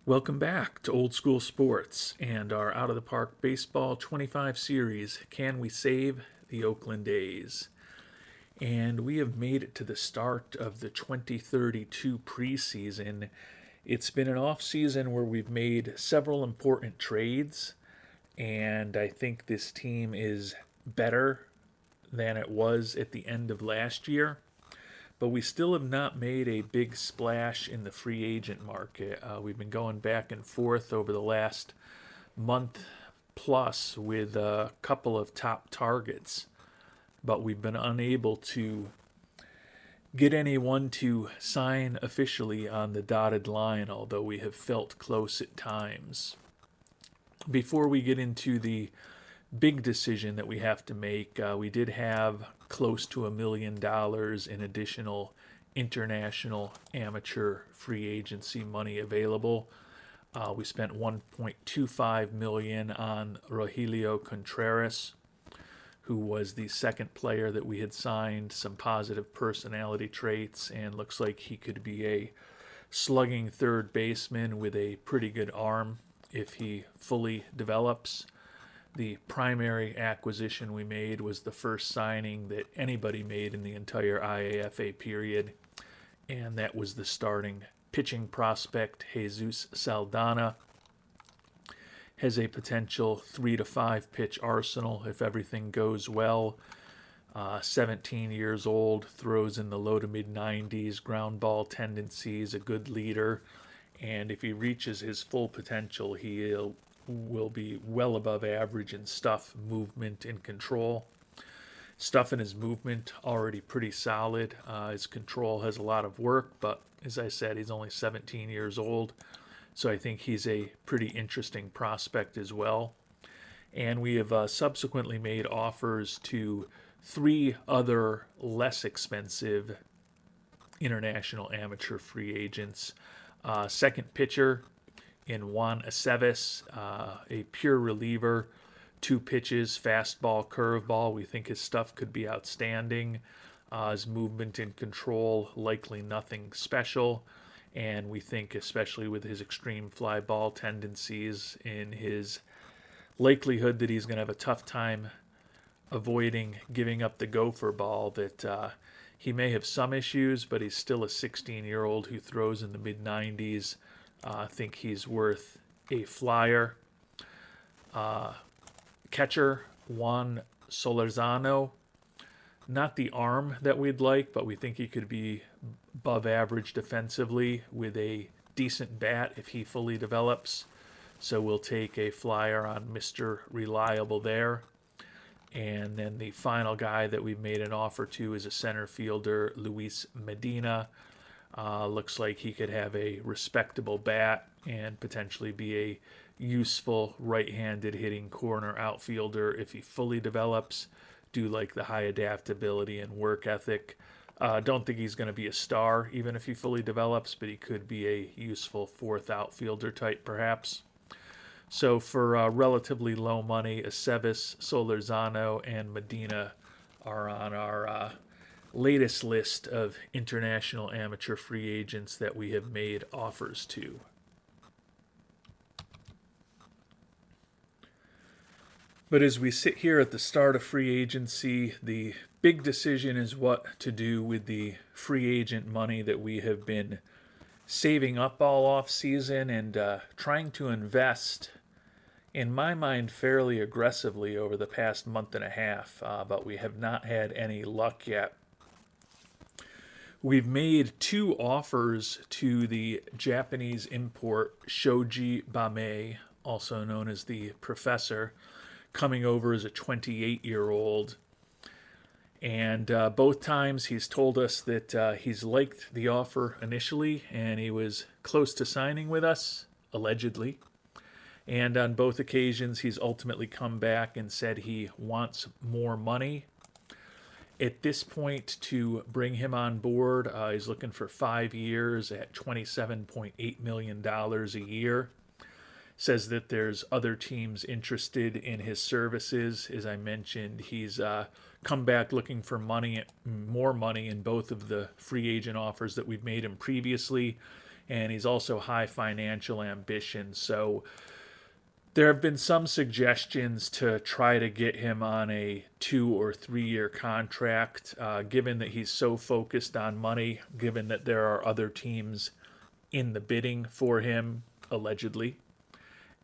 Welcome back to Old School Sports and our Out of the Park Baseball 25 series, Can We Save the Oakland A's? And we have made it to the start of the 2032 preseason. It's been an offseason where we've made several important trades, and I think this team is better than it was at the end of last year. But we still have not made a big splash in the free agent market. We've been going back and forth over the last month plus with a couple of top targets, but we've been unable to get anyone to sign officially on the dotted line, although we have felt close at times. Before we get into the big decision that we have to make, we did have close to $1 million in additional international amateur free agency money available. We spent $1.25 million on Rogelio Contreras, who was the second player that we had signed, some positive personality traits, and looks like he could be a slugging third baseman with a pretty good arm if he fully develops. The primary acquisition we made was the first signing that anybody made in the entire IAFA period, and that was the starting pitching prospect, Jesus Saldana. Has a potential 3 to 5 pitch arsenal if everything goes well. 17 years old, throws in the low to mid 90s, ground ball tendencies, a good leader, and if he reaches his full potential, will be well above average in stuff, movement, and control. Stuff in his movement already pretty solid. His control has a lot of work, but as I said, he's only 17 years old, so I think he's a pretty interesting prospect as well. And we have subsequently made offers to 3 other less expensive international amateur free agents. Second pitcher in Juan Aceves, a pure reliever, 2 pitches, fastball, curveball. We think his stuff could be outstanding. His movement and control, likely nothing special. And we think, especially with his extreme fly ball tendencies, in his likelihood that he's going to have a tough time avoiding giving up the gopher ball, that he may have some issues, but he's still a 16-year-old who throws in the mid 90s. I think he's worth a flyer. Catcher Juan Solorzano, not the arm that we'd like, but we think he could be above average defensively with a decent bat if he fully develops. So we'll take a flyer on Mr. Reliable there. And then the final guy that we've made an offer to is a center fielder, Luis Medina. Looks like he could have a respectable bat and potentially be a useful right-handed hitting corner outfielder if he fully develops. Do like the high adaptability and work ethic. Don't think he's going to be a star even if he fully develops, but he could be a useful 4th outfielder type perhaps. So for relatively low money, Aceves, Solorzano, and Medina are on our latest list of international amateur free agents that we have made offers to. But as we sit here at the start of free agency, the big decision is what to do with the free agent money that we have been saving up all off season and trying to invest, in my mind, fairly aggressively over the past month and a half, but we have not had any luck yet. We've made 2 offers to the Japanese import Shoji Bame, also known as the Professor, coming over as a 28-year-old. And both times he's told us that he's liked the offer initially and he was close to signing with us, allegedly. And on both occasions he's ultimately come back and said he wants more money. At this point, to bring him on board, he's looking for 5 years at $27.8 million a year. Says that there's other teams interested in his services. As I mentioned, he's come back looking for money, more money in both of the free agent offers that we've made him previously. and he's also high financial ambition. So there have been some suggestions to try to get him on a 2 or 3 year contract, given that he's so focused on money, given that there are other teams in the bidding for him, allegedly,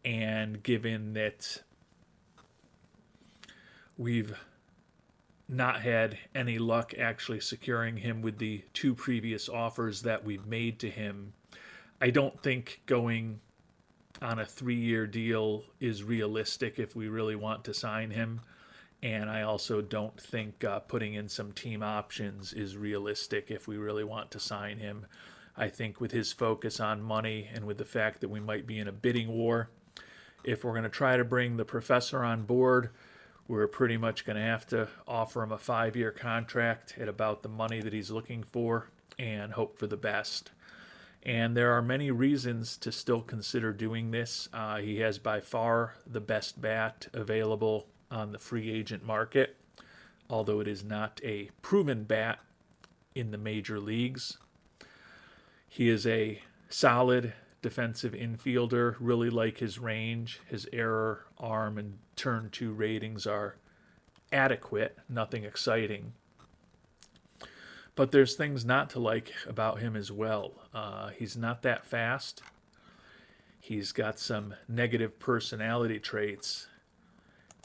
and given that we've not had any luck actually securing him with the 2 previous offers that we've made to him. I don't think going on a 3-year deal is realistic if we really want to sign him. And I also don't think putting in some team options is realistic if we really want to sign him. I think with his focus on money and with the fact that we might be in a bidding war, if we're going to try to bring the professor on board, we're pretty much going to have to offer him a 5-year contract at about the money that he's looking for and hope for the best. And there are many reasons to still consider doing this. He has by far the best bat available on the free agent market, although it is not a proven bat in the major leagues. He is a solid defensive infielder, really like his range. His error, arm, and turn 2 ratings are adequate, nothing exciting. But there's things not to like about him as well. He's not that fast. He's got some negative personality traits.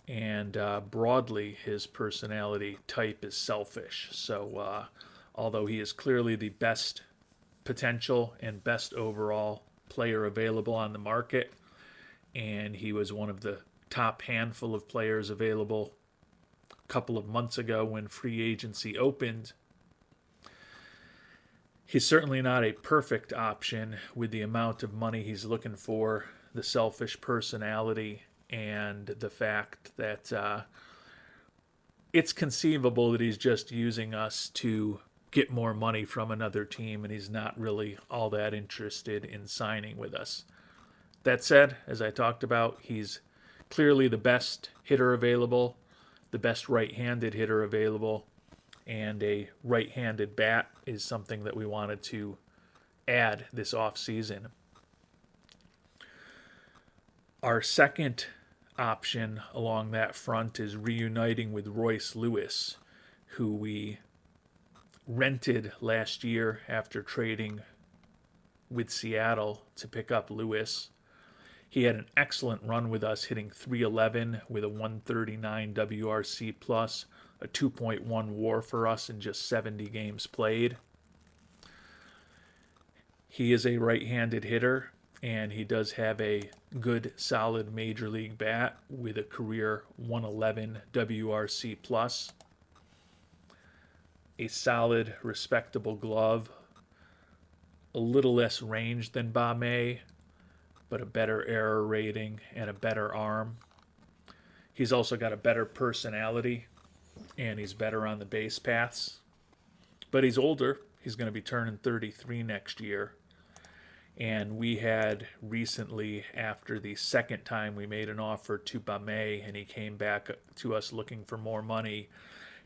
And broadly, his personality type is selfish. So although he is clearly the best potential and best overall player available on the market, and he was one of the top handful of players available a couple of months ago when free agency opened, he's certainly not a perfect option with the amount of money he's looking for, the selfish personality, and the fact that it's conceivable that he's just using us to get more money from another team, and he's not really all that interested in signing with us. That said, as I talked about, he's clearly the best hitter available, the best right-handed hitter available, and a right-handed bat is something that we wanted to add this offseason. Our second option along that front is reuniting with Royce Lewis, who we rented last year after trading with Seattle to pick up Lewis. He had an excellent run with us, hitting .311 with a 139 WRC plus, a 2.1 WAR for us in just 70 games played. He is a right-handed hitter, and he does have a good, solid major league bat with a career 111 WRC plus, a solid, respectable glove, a little less range than Bame, but a better error rating and a better arm. He's also got a better personality, and he's better on the base paths. But he's older. He's going to be turning 33 next year. And we had recently, after the second time we made an offer to Bame and he came back to us looking for more money,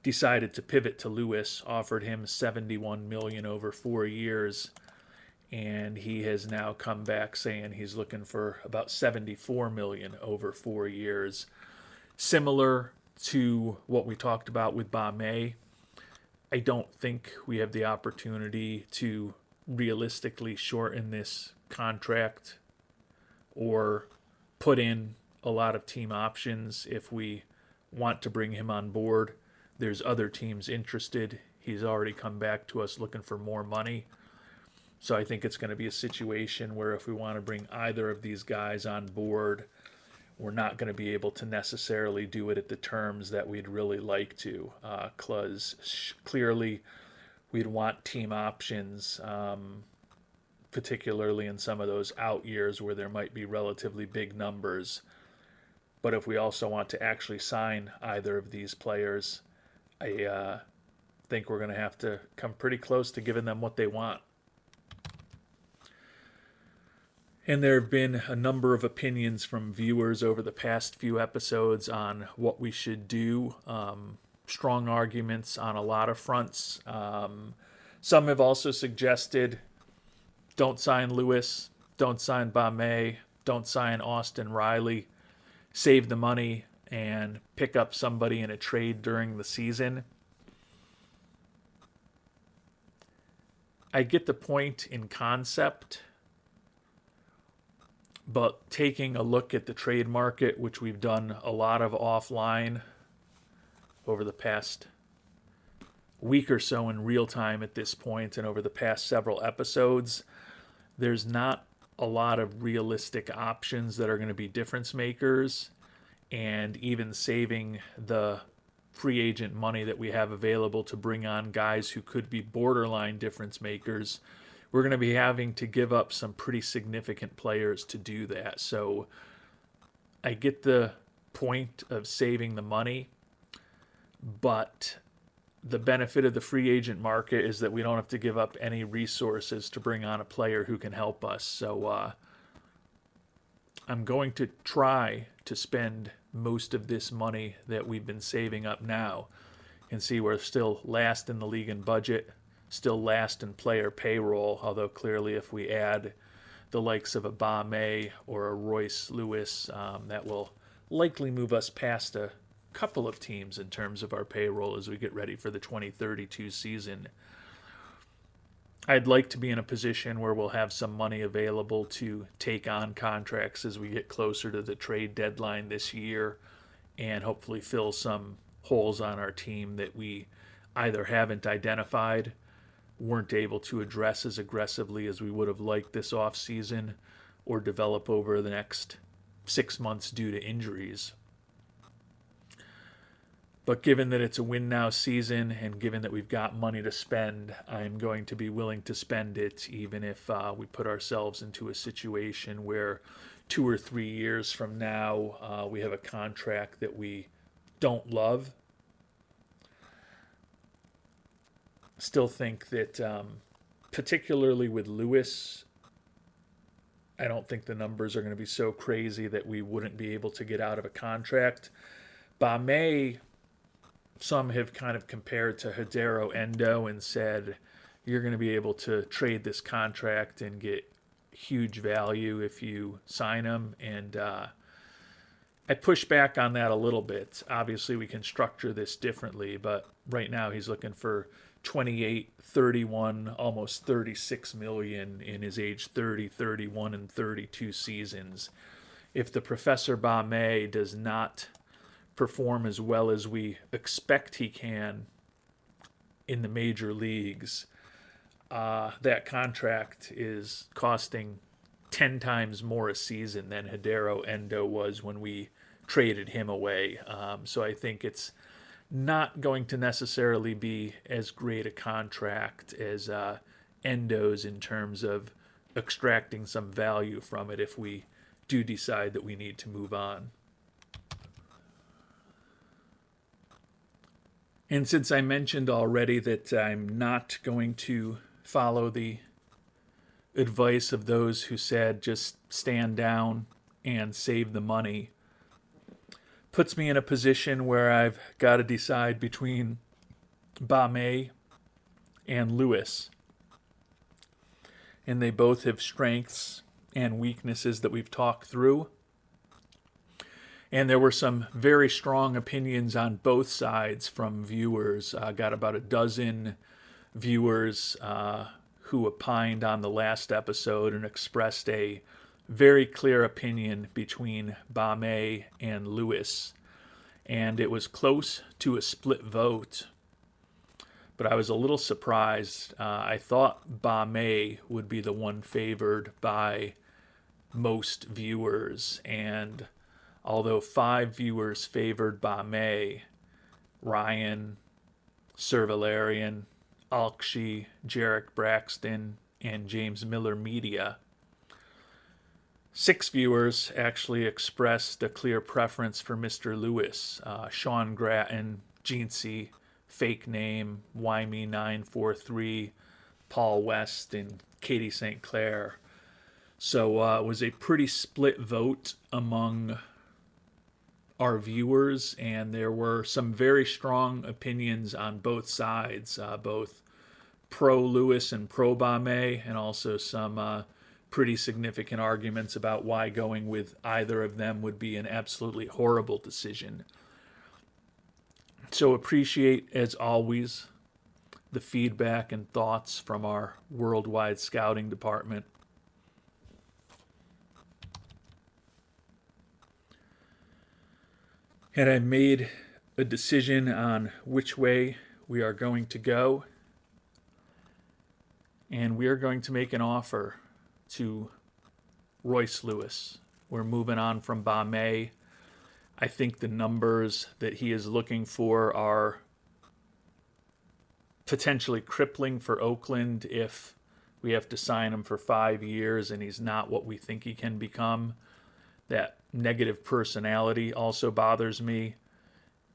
decided to pivot to Lewis, offered him $71 million over 4 years, and he has now come back saying he's looking for about $74 million over 4 years. Similar to what we talked about with Bame, I don't think we have the opportunity to realistically shorten this contract or put in a lot of team options if we want to bring him on board. There's other teams interested. He's already come back to us looking for more money. So I think it's going to be a situation where if we want to bring either of these guys on board, we're not going to be able to necessarily do it at the terms that we'd really like to, because clearly we'd want team options, particularly in some of those out years where there might be relatively big numbers. But if we also want to actually sign either of these players, I think we're going to have to come pretty close to giving them what they want. And there have been a number of opinions from viewers over the past few episodes on what we should do. Strong arguments on a lot of fronts. Some have also suggested don't sign Lewis, don't sign Bame, don't sign Austin Riley, save the money and pick up somebody in a trade during the season. I get the point in concept, but taking a look at the trade market, which we've done a lot of offline over the past week or so in real time at this point, and over the past several episodes, there's not a lot of realistic options that are going to be difference makers, and even saving the free agent money that we have available to bring on guys who could be borderline difference makers, we're going to be having to give up some pretty significant players to do that. So I get the point of saving the money, but the benefit of the free agent market is that we don't have to give up any resources to bring on a player who can help us. So I'm going to try to spend most of this money that we've been saving up now. And see, we're still last in the league in budget, still last in player payroll, although clearly if we add the likes of a Bame or a Royce Lewis, that will likely move us past a couple of teams in terms of our payroll as we get ready for the 2032 season. I'd like to be in a position where we'll have some money available to take on contracts as we get closer to the trade deadline this year, and hopefully fill some holes on our team that we either haven't identified, weren't able to address as aggressively as we would have liked this offseason, or develop over the next 6 months due to injuries. But given that it's a win now season, and given that we've got money to spend, I'm going to be willing to spend it, even if we put ourselves into a situation where 2 or 3 years from now we have a contract that we don't love. Still think that, particularly with Lewis, I don't think the numbers are going to be so crazy that we wouldn't be able to get out of a contract. Bame, some have kind of compared to Hidero Endo and said, you're going to be able to trade this contract and get huge value if you sign him. And I push back on that a little bit. Obviously, we can structure this differently, but right now he's looking for 28, 31, almost 36 million in his age 30, 31, and 32 seasons. If the Professor Bame does not perform as well as we expect he can in the major leagues, that contract is costing 10 times more a season than Hidero Endo was when we traded him away. So I think it's not going to necessarily be as great a contract as Endo's in terms of extracting some value from it if we do decide that we need to move on. And since I mentioned already that I'm not going to follow the advice of those who said just stand down and save the money, puts me in a position where I've got to decide between Bame and Lewis. And they both have strengths and weaknesses that we've talked through. And there were some very strong opinions on both sides from viewers. I got about a dozen viewers who opined on the last episode and expressed a very clear opinion between Bame and Lewis. And it was close to a split vote. But I was a little surprised. I thought Bame would be the one favored by most viewers, and although 5 viewers favored Bame, Ryan, Sir Valerian, Alkshi, Jarek Braxton, and James Miller Media, 6 viewers actually expressed a clear preference for Mr. Lewis. Sean Gratton, Jeansy, Fake Name, Wymie943, Paul West, and Katie St. Clair. So it was a pretty split vote among our viewers, and there were some very strong opinions on both sides. Both pro Lewis and pro Bame, and also some pretty significant arguments about why going with either of them would be an absolutely horrible decision. So appreciate, as always, the feedback and thoughts from our worldwide scouting department. And I made a decision on which way we are going to go. And we are going to make an offer to Royce Lewis. We're moving on from Bame. I think the numbers that he is looking for are potentially crippling for Oakland if we have to sign him for 5 years and he's not what we think he can become. That negative personality also bothers me.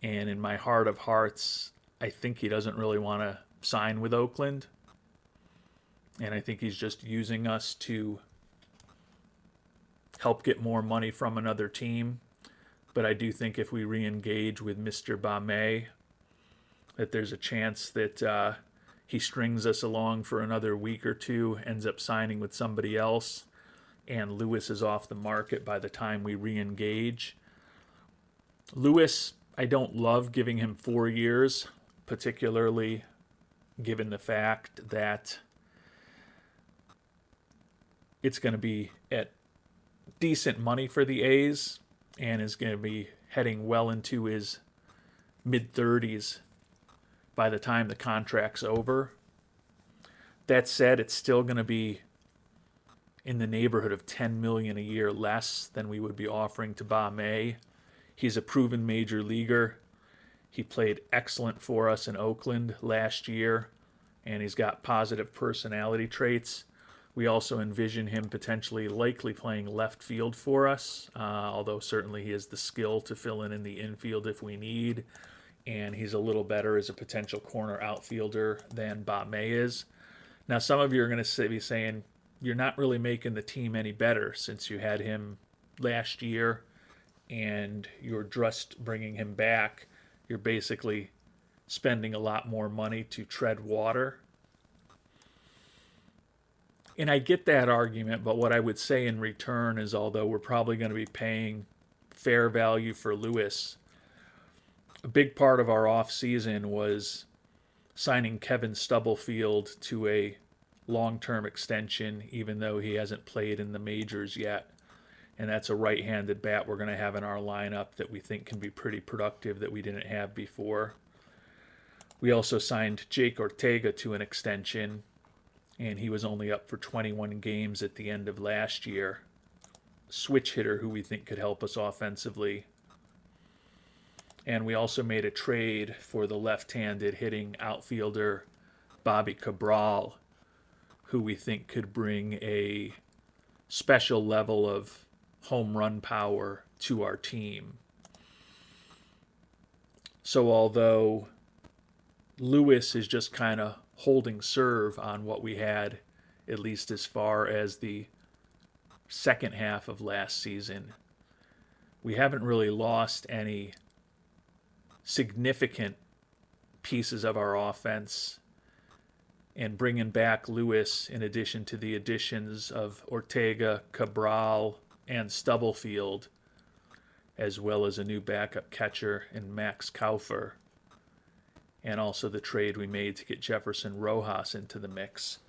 And in my heart of hearts, I think he doesn't really want to sign with Oakland. And I think he's just using us to help get more money from another team. But I do think if we re-engage with Mr. Bame, that there's a chance that he strings us along for another week or two, ends up signing with somebody else, and Lewis is off the market by the time we re-engage. Lewis, I don't love giving him 4 years, particularly given the fact that it's going to be at decent money for the A's and is going to be heading well into his mid-30s by the time the contract's over. That said, it's still going to be in the neighborhood of $10 million a year less than we would be offering to Bame. He's a proven major leaguer. He played excellent for us in Oakland last year, and he's got positive personality traits. We also envision him potentially likely playing left field for us, although certainly he has the skill to fill in the infield if we need, and he's a little better as a potential corner outfielder than Bame is. Now, some of you are going to be saying, you're not really making the team any better since you had him last year and you're just bringing him back. You're basically spending a lot more money to tread water. And I get that argument, but what I would say in return is, although we're probably going to be paying fair value for Lewis, a big part of our offseason was signing Kevin Stubblefield to a long-term extension, even though he hasn't played in the majors yet. And that's a right-handed bat we're going to have in our lineup that we think can be pretty productive that we didn't have before. We also signed Jake Ortega to an extension, and he was only up for 21 games at the end of last year. Switch hitter who we think could help us offensively. And we also made a trade for the left-handed hitting outfielder Bobby Cabral, who we think could bring a special level of home run power to our team. So although Lewis is just kind of holding serve on what we had, at least as far as the second half of last season, we haven't really lost any significant pieces of our offense. And bringing back Lewis, in addition to the additions of Ortega, Cabral, and Stubblefield, as well as a new backup catcher in Max Kaufer, and also the trade we made to get Jefferson Rojas into the mix.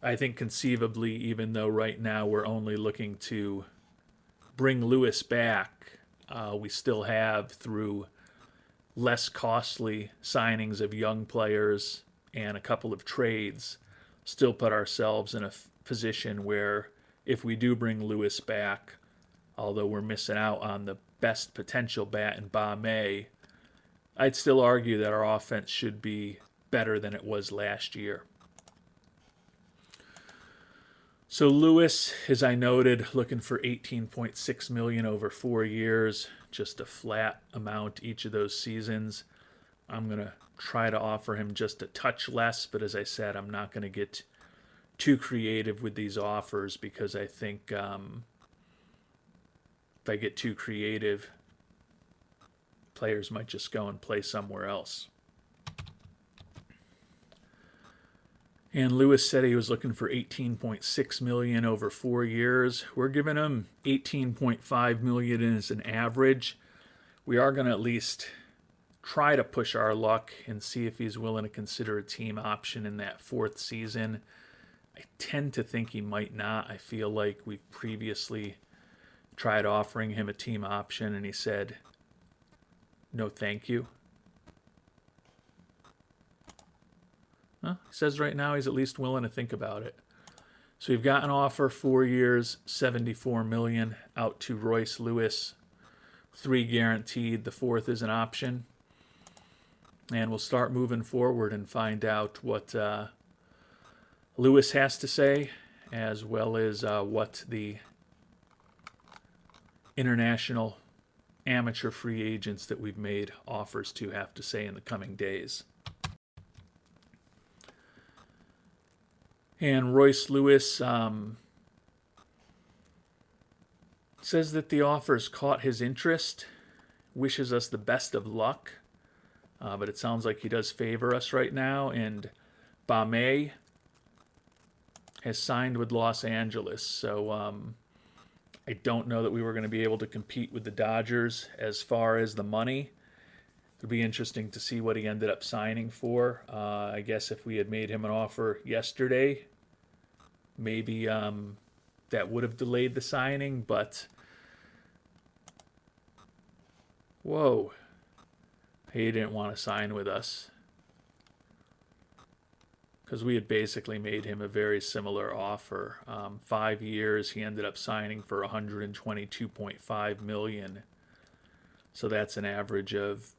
I think conceivably, even though right now we're only looking to bring Lewis back, we still have, through less costly signings of young players and a couple of trades, still put ourselves in a position where if we do bring Lewis back, although we're missing out on the best potential bat in Bame, I'd still argue that our offense should be better than it was last year. So Lewis, as I noted, looking for $18.6 million over 4 years, just a flat amount each of those seasons. I'm going to try to offer him just a touch less, but as I said, I'm not going to get too creative with these offers because I think if I get too creative, players might just go and play somewhere else. And Lewis said he was looking for 18.6 million over 4 years. We're giving him 18.5 million as an average. We are going to at least try to push our luck and see if he's willing to consider a team option in that 4th season. I tend to think he might not. I feel like we've previously tried offering him a team option and he said, no thank you. Well, he says right now he's at least willing to think about it. So we've got an offer, 4 years, 74 million out to Royce Lewis. 3 guaranteed. The 4th is an option. And we'll start moving forward and find out what Lewis has to say, as well as what the international amateur free agents that we've made offers to have to say in the coming days. And Royce Lewis says that the offers caught his interest, wishes us the best of luck, but it sounds like he does favor us right now. And Bame has signed with Los Angeles, so I don't know that we were going to be able to compete with the Dodgers as far as the money. It'll be interesting to see what he ended up signing for. I guess if we had made him an offer yesterday, maybe that would have delayed the signing, but whoa, he didn't want to sign with us because we had basically made him a very similar offer. 5 years, he ended up signing for 122.5 million. So that's an average of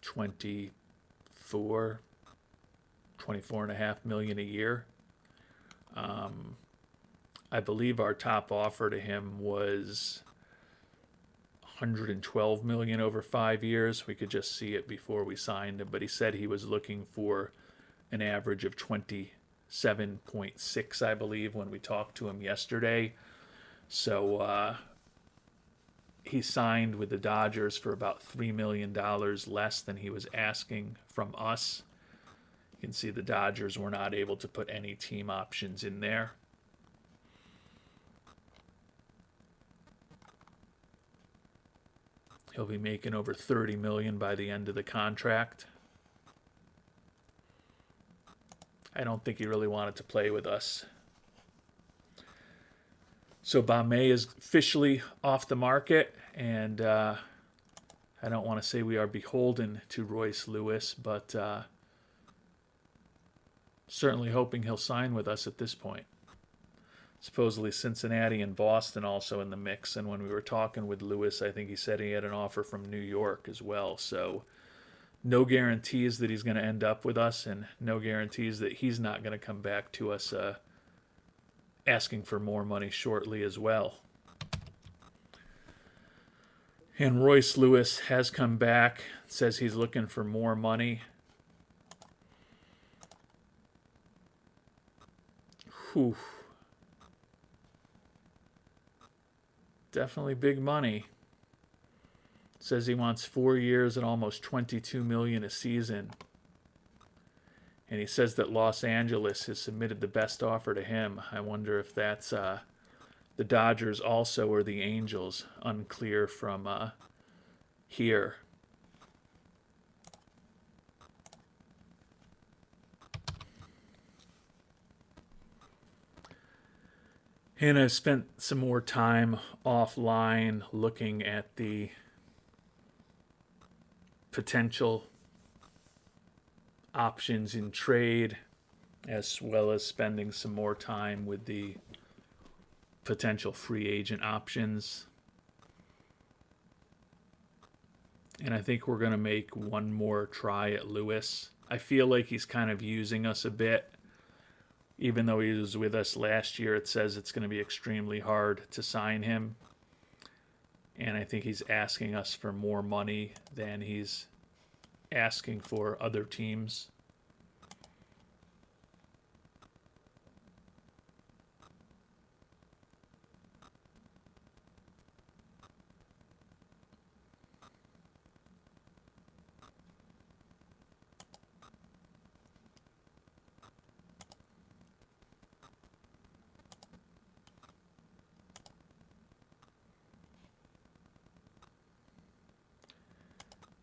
24.5 million a year. I believe our top offer to him was 112 million over 5 years. We could just see it before we signed him, but he said he was looking for an average of 27.6, I believe, when we talked to him yesterday. So he signed with the Dodgers for about $3 million less than he was asking from us. You can see the Dodgers were not able to put any team options in there. He'll be making over $30 million by the end of the contract. I don't think he really wanted to play with us. So Bame is officially off the market, and I don't want to say we are beholden to Royce Lewis, but certainly hoping he'll sign with us at this point. Supposedly Cincinnati and Boston also in the mix, and when we were talking with Lewis, I think he said he had an offer from New York as well. So no guarantees that he's going to end up with us, and no guarantees that he's not going to come back to us asking for more money shortly as well. And Royce Lewis has come back, says he's looking for more money. Whew. Definitely big money. Says he wants 4 years and almost $22 million a season. And he says that Los Angeles has submitted the best offer to him. I wonder if that's the Dodgers also or the Angels. Unclear from here. And I've spent some more time offline looking at the potential options in trade, as well as spending some more time with the potential free agent options. And I think we're going to make one more try at Lewis. I feel like he's kind of using us a bit. Even though he was with us last year, it says it's going to be extremely hard to sign him. And I think he's asking us for more money than he's asking for other teams.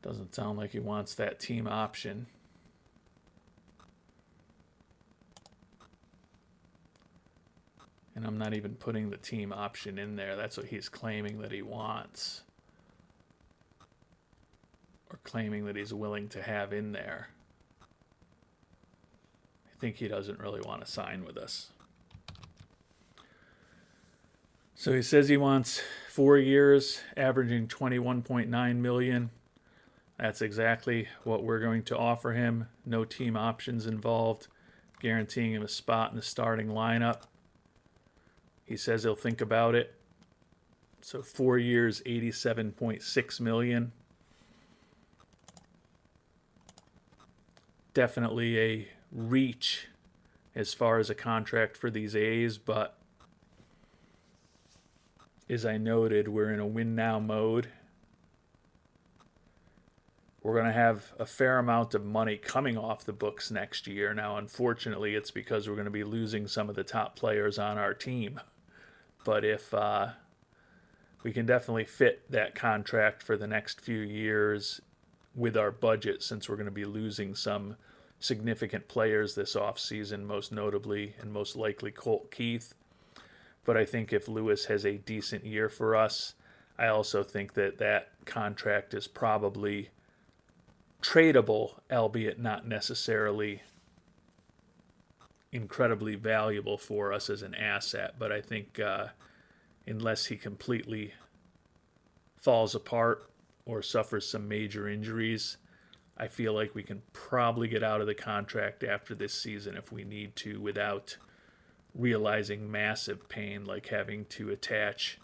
Doesn't sound like he wants that team option. And I'm not even putting the team option in there. That's what he's claiming that he wants. Or claiming that he's willing to have in there. I think he doesn't really want to sign with us. So he says he wants 4 years, averaging $21.9 million. That's exactly what we're going to offer him. No team options involved, guaranteeing him a spot in the starting lineup. He says he'll think about it. So 4 years, $87.6 million. Definitely a reach as far as a contract for these A's, but as I noted, we're in a win-now mode. We're going to have a fair amount of money coming off the books next year. Now, unfortunately, it's because we're going to be losing some of the top players on our team. But if we can definitely fit that contract for the next few years with our budget, since we're going to be losing some significant players this offseason, most notably and most likely Colt Keith. But I think if Lewis has a decent year for us, I also think that that contract is probably tradable, albeit not necessarily incredibly valuable for us as an asset. But I think unless he completely falls apart or suffers some major injuries, I feel like we can probably get out of the contract after this season if we need to, without realizing massive pain like having to attach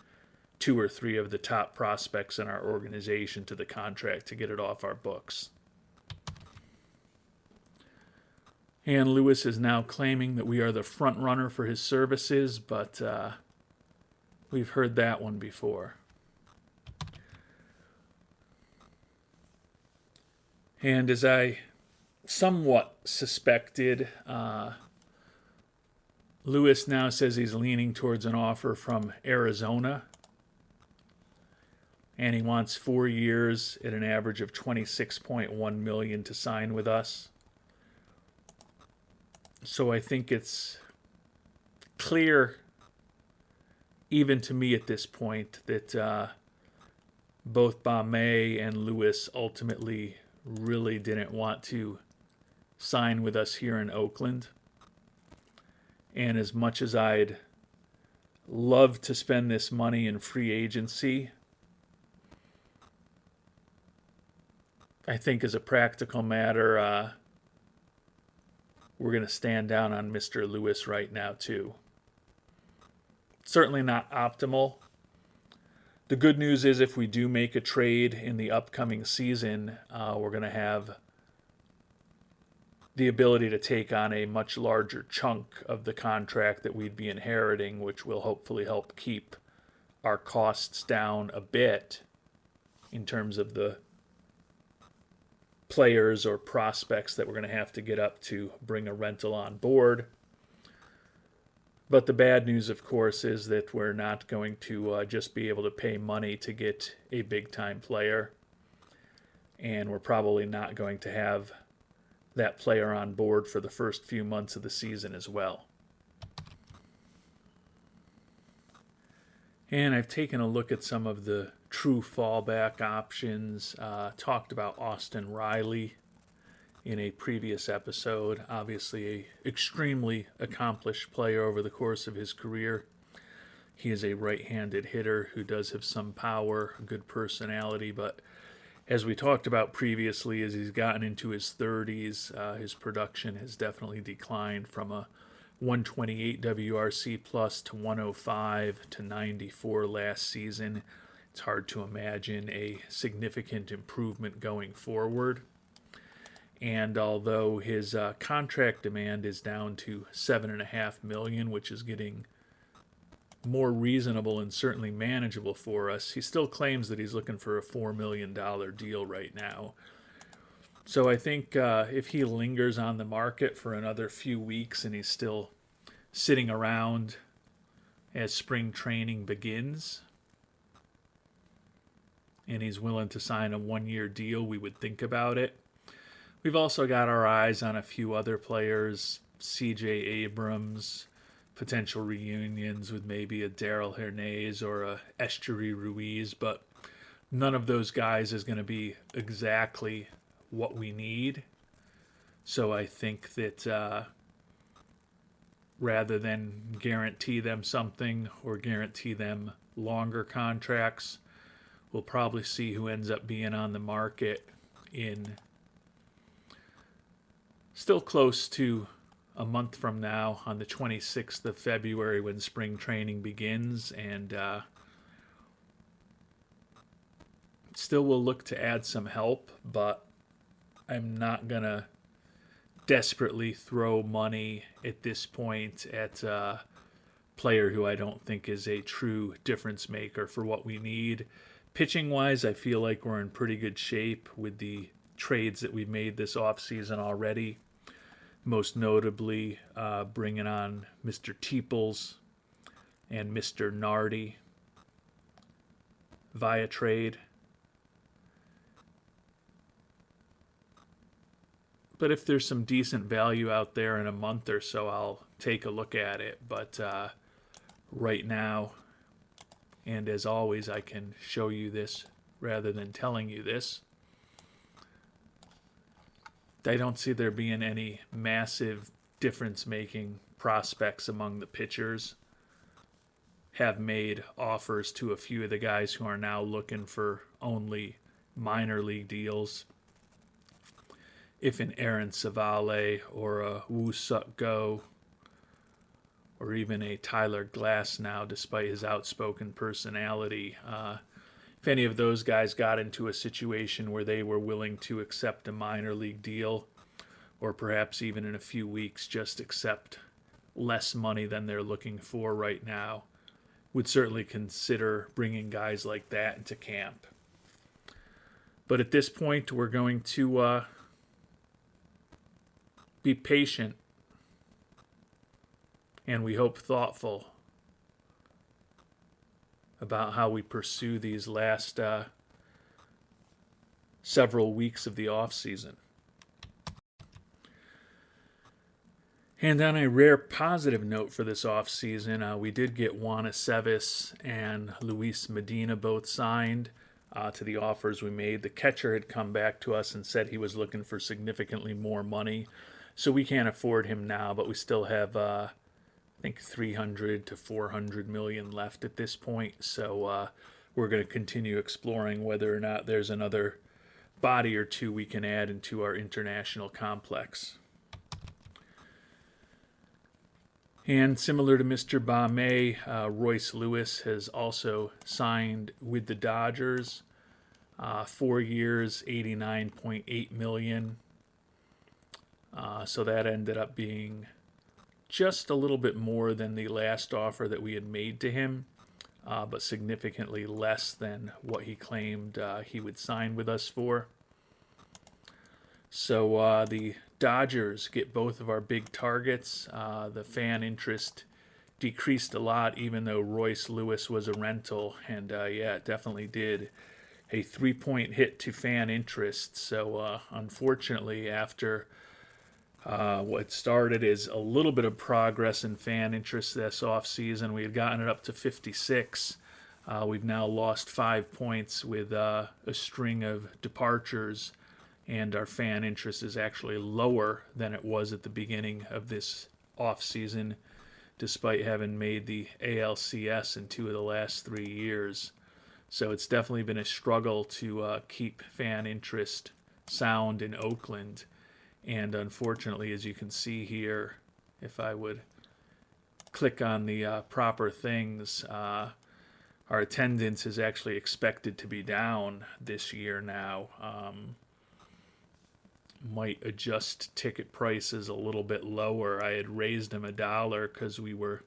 2 or 3 of the top prospects in our organization to the contract to get it off our books. And Lewis is now claiming that we are the front runner for his services, but we've heard that one before. And as I somewhat suspected, Lewis now says he's leaning towards an offer from Arizona. And he wants 4 years at an average of $26.1 million to sign with us. So I think it's clear, even to me at this point, that both Bame and Lewis ultimately really didn't want to sign with us here in Oakland. And as much as I'd love to spend this money in free agency, I think as a practical matter, we're going to stand down on Mr. Lewis right now too. Certainly not optimal. The good news is if we do make a trade in the upcoming season, we're going to have the ability to take on a much larger chunk of the contract that we'd be inheriting, which will hopefully help keep our costs down a bit in terms of the players or prospects that we're going to have to get up to bring a rental on board. But the bad news, of course, is that we're not going to just be able to pay money to get a big-time player. And we're probably not going to have that player on board for the first few months of the season as well. And I've taken a look at some of the true fallback options. Talked about Austin Riley in a previous episode. Obviously, an extremely accomplished player over the course of his career. He is a right-handed hitter who does have some power, good personality, but as we talked about previously, as he's gotten into his 30s, his production has definitely declined from a 128 WRC plus to 105 to 94 last season. It's hard to imagine a significant improvement going forward. And although his contract demand is down to $7.5 million, which is getting more reasonable and certainly manageable for us, he still claims that he's looking for a $4 million deal right now. So I think if he lingers on the market for another few weeks and he's still sitting around as spring training begins, and he's willing to sign a 1-year deal, we would think about it. We've also got our eyes on a few other players, CJ Abrams, potential reunions with maybe a Daryl Hernandez or a Estuary Ruiz, but none of those guys is going to be exactly what we need. So I think that rather than guarantee them something or guarantee them longer contracts, we'll probably see who ends up being on the market in still close to a month from now, on the 26th of February, when spring training begins, and still will look to add some help, but I'm not going to desperately throw money at this point at a player who I don't think is a true difference maker for what we need. Pitching wise, I feel like we're in pretty good shape with the trades that we've made this offseason already. Most notably, bringing on Mr. Teeples and Mr. Nardi via trade. But if there's some decent value out there in a month or so, I'll take a look at it. But right now, and as always, I can show you this rather than telling you this, I don't see there being any massive difference-making prospects among the pitchers. Have made offers to a few of the guys who are now looking for only minor league deals. If an Aaron Savale or a Woo Suk Go or even a Tyler Glass now, despite his outspoken personality, if any of those guys got into a situation where they were willing to accept a minor league deal, or perhaps even in a few weeks just accept less money than they're looking for right now, would certainly consider bringing guys like that into camp. But at this point, we're going to be patient and we hope thoughtful about how we pursue these last several weeks of the off-season. And on a rare positive note for this off-season, we did get Juan Aceves and Luis Medina both signed to the offers we made. The catcher had come back to us and said he was looking for significantly more money, so we can't afford him now, but we still have I think 300 to 400 million left at this point. So we're going to continue exploring whether or not there's another body or two we can add into our international complex. And similar to Mr. Bame, Royce Lewis has also signed with the Dodgers. 4 years, $89.8 million. So that ended up being just a little bit more than the last offer that we had made to him, but significantly less than what he claimed he would sign with us for. So the Dodgers get both of our big targets. The fan interest decreased a lot, even though Royce Lewis was a rental, and yeah, it definitely did. A 3-point hit to fan interest. So unfortunately, after what started as a little bit of progress in fan interest this offseason, we had gotten it up to 56. We've now lost 5 points with a string of departures, and our fan interest is actually lower than it was at the beginning of this offseason, despite having made the ALCS in 2 of the last 3 years. So it's definitely been a struggle to keep fan interest sound in Oakland. And unfortunately, as you can see here, if I would click on the proper things, our attendance is actually expected to be down this year now. Might adjust ticket prices a little bit lower. I had raised them $1 because we were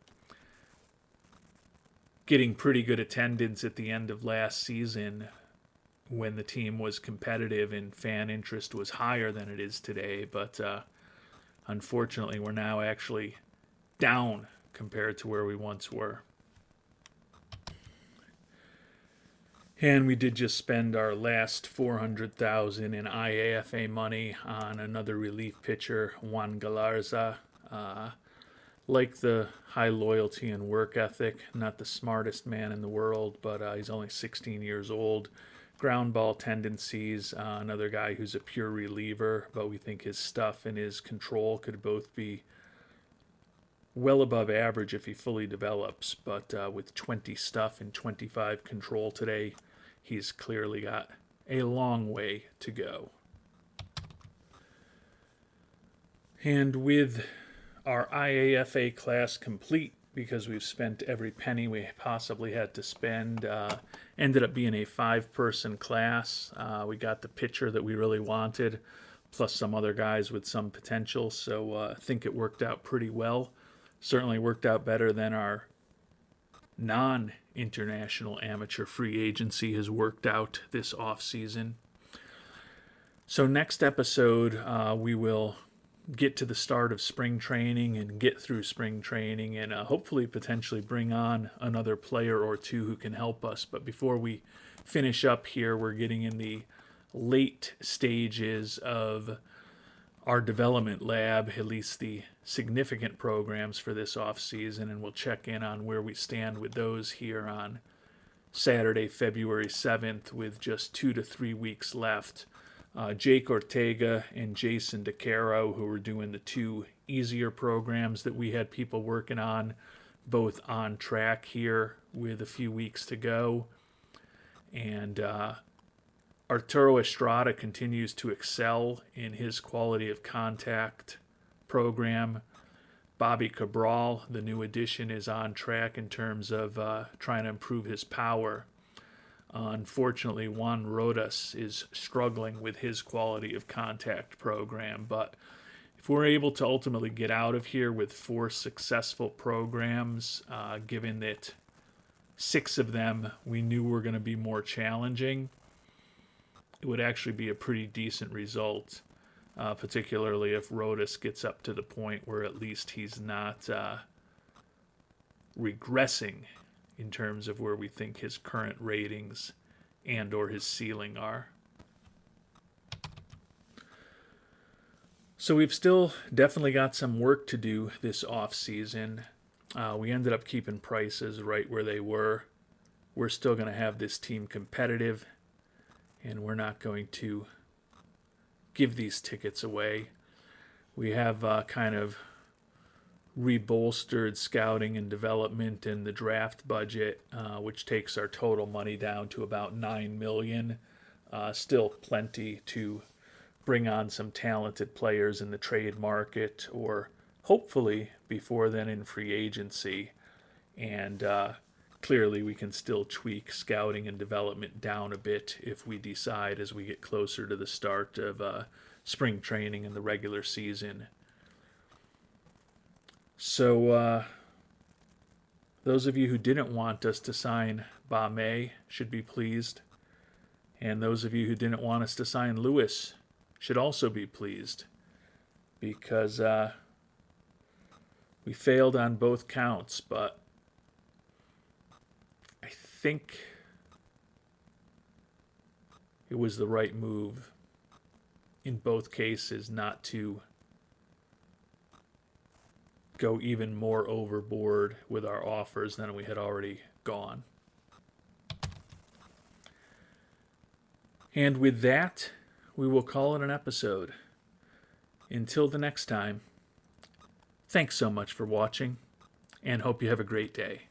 getting pretty good attendance at the end of last season when the team was competitive and fan interest was higher than it is today. But unfortunately, we're now actually down compared to where we once were. And we did just spend our last $400,000 in IAFA money on another relief pitcher, Juan Galarza. Like the high loyalty and work ethic, not the smartest man in the world, but he's only 16 years old. Ground ball tendencies, another guy who's a pure reliever, but we think his stuff and his control could both be well above average if he fully develops. But with 20 stuff and 25 control today, he's clearly got a long way to go. And with our IAFA class complete, because we've spent every penny we possibly had to spend, ended up being a 5-person class. We got the pitcher that we really wanted, plus some other guys with some potential, so I think it worked out pretty well. Certainly worked out better than our non-international amateur free agency has worked out this offseason. So next episode, we will get to the start of spring training and get through spring training and hopefully potentially bring on another player or two who can help us. But before we finish up here, we're getting in the late stages of our development lab, at least the significant programs for this off season, and we'll check in on where we stand with those here on Saturday, February 7th, with just 2 to 3 weeks left. Jake Ortega and Jason DeCaro, who were doing the 2 easier programs that we had people working on, both on track here with a few weeks to go. And Arturo Estrada continues to excel in his quality of contact program. Bobby Cabral, the new addition, is on track in terms of trying to improve his power. Unfortunately, Juan Rodas is struggling with his quality of contact program, but if we're able to ultimately get out of here with 4 successful programs, given that 6 of them we knew were going to be more challenging, it would actually be a pretty decent result, particularly if Rodas gets up to the point where at least he's not regressing in terms of where we think his current ratings and or his ceiling are. So we've still definitely got some work to do this off season. We ended up keeping prices right where they were. We're still going to have this team competitive, and we're not going to give these tickets away. We have kind of rebolstered scouting and development and the draft budget, which takes our total money down to about $9 million. Still plenty to bring on some talented players in the trade market, or hopefully before then in free agency. And clearly we can still tweak scouting and development down a bit if we decide as we get closer to the start of spring training and the regular season. So those of you who didn't want us to sign Bame should be pleased. And those of you who didn't want us to sign Lewis should also be pleased, because we failed on both counts, but I think it was the right move in both cases not to go even more overboard with our offers than we had already gone. And with that, we will call it an episode. Until the next time, thanks so much for watching, and hope you have a great day.